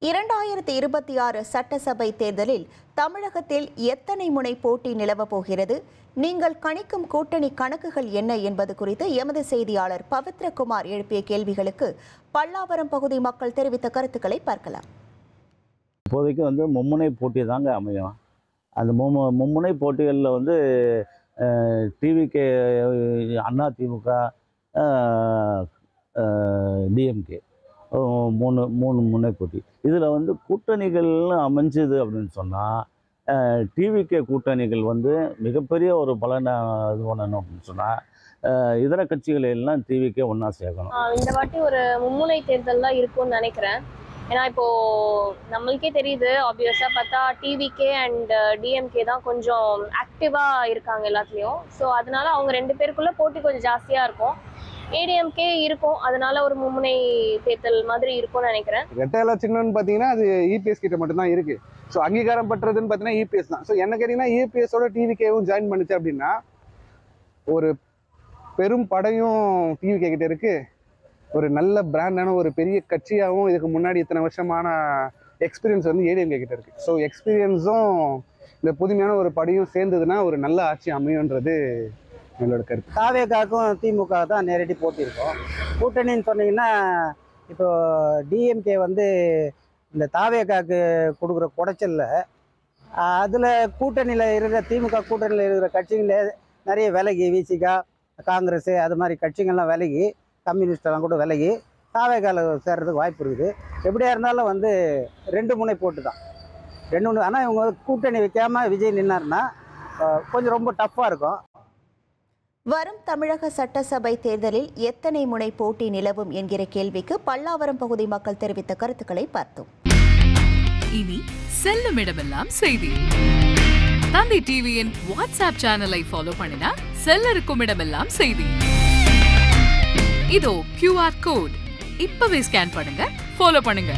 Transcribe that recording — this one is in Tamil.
2026 சட்டசபை தேர்தலில் தமிழகத்தில் எத்தனை முனை போட்டி நிலவப் போகிறது? நீங்கள் கணிக்கும் கூட்டணி கணக்குகள் என்ன என்பது குறித்து எமது செய்தியாளர் பவித்ரகுமார் எழுப்பிய கேள்விகளுக்கு பல்லாவரம் பகுதி மக்கள் தெரிவித்த கருத்துக்களை பார்க்கலாம். இப்போதைக்கு மும்முனை போட்டி தாங்க அமையும். அந்த மும்முனை போட்டிகளில் டிவிகே, அதிமுக, டிஎம்கே மூணு முனை போட்டி. இதில் கூட்டணிகள் அமைஞ்சுது அப்படின்னு சொன்னால் டிவிகே கூட்டணிகள் மிகப்பெரிய ஒரு பலனை இது பண்ணணும் அப்படின்னு சொன்னால் இதர கட்சிகளை எல்லாம் டிவிகே ஒன்றா சேர்க்கணும். இந்த வாட்டி ஒரு மும்முனை தேர்தல் தான் இருக்கும்னு நினைக்கிறேன். ஏன்னா இப்போது நம்மளுக்கே தெரியுது, ஆப்வியஸாக பார்த்தா டிவிகே அண்ட் டிஎம்கே தான் கொஞ்சம் ஆக்டிவாக இருக்காங்க எல்லாத்துலேயும். ஸோ அதனால அவங்க ரெண்டு பேருக்குள்ளே போட்டி கொஞ்சம் ஜாஸ்தியாக இருக்கும். ஏடிஎம்கே இருக்கும், அதனால ஒரு மும்முனை தேர்தல் மாதிரி இருக்கும்னு நினைக்கிறேன். ரெட்டையில சின்னன்னு பார்த்தீங்கன்னா அது இபிஎஸ் கிட்ட மட்டும்தான் இருக்கு. ஸோ அங்கீகாரம் பண்றதுன்னு பார்த்தீங்கன்னா இபிஎஸ் தான். ஸோ என்ன கேட்டீங்கன்னா இபிஎஸோட டிவிகேவும் ஜாயின் பண்ணுச்சு அப்படின்னா ஒரு பெரும் படையும் டிவிகே கிட்ட இருக்கு. ஒரு நல்ல பிராண்டான ஒரு பெரிய கட்சியாகவும் இதுக்கு முன்னாடி இத்தனை வருஷமான எக்ஸ்பீரியன்ஸ் ஏடிஎம்கே கிட்ட இருக்கு. ஸோ எக்ஸ்பீரியன்ஸும் இந்த புதுமையான ஒரு படையும் சேர்ந்ததுன்னா ஒரு நல்ல ஆட்சி அமையுன்றது என்னோட கருத்து. தாவேகாவுக்கும் திமுக தான் நேரடி போட்டி இருக்கும். கூட்டணின்னு சொன்னீங்கன்னா இப்போ டிஎம்கே இந்த தாவேகாவுக்கு கொடுக்குற குடைச்சல்ல அதில் கூட்டணியில் இருக்கிற திமுக கூட்டணியில் இருக்கிற கட்சிகளே நிறைய விலகி, விசிகா, காங்கிரஸ் அது மாதிரி கட்சிகள்லாம் விலகி, கம்யூனிஸ்டெல்லாம் கூட விலகி தாவேகாவில் சேர்றதுக்கு வாய்ப்பு இருக்குது. எப்படியா இருந்தாலும் ரெண்டு முனை போட்டு தான், ரெண்டு முனை. ஆனால் இவங்க கூட்டணி வைக்காமல் விஜய் நின்னார்னா கொஞ்சம் ரொம்ப டஃப்பாக இருக்கும். வரும் தமிழக சட்டசபை தேர்தலில் எத்தனை முனை போட்டி நிலவும் என்கிற கேள்விக்கு பல்லாவரம் பகுதி மக்கள் தெரிவித்த கருத்துக்களை பார்த்தோம். இனி செல்லும் இடமெல்லாம் செய்தி. தந்தி டிவியின் வாட்ஸ்அப் சேனலை ஃபாலோ பண்ணினா செல்ல இருக்கும் இடமெல்லாம் செய்தி. இதோ QR கோட், இப்பவே ஸ்கேன் பண்ணுங்க, ஃபாலோ பண்ணுங்க.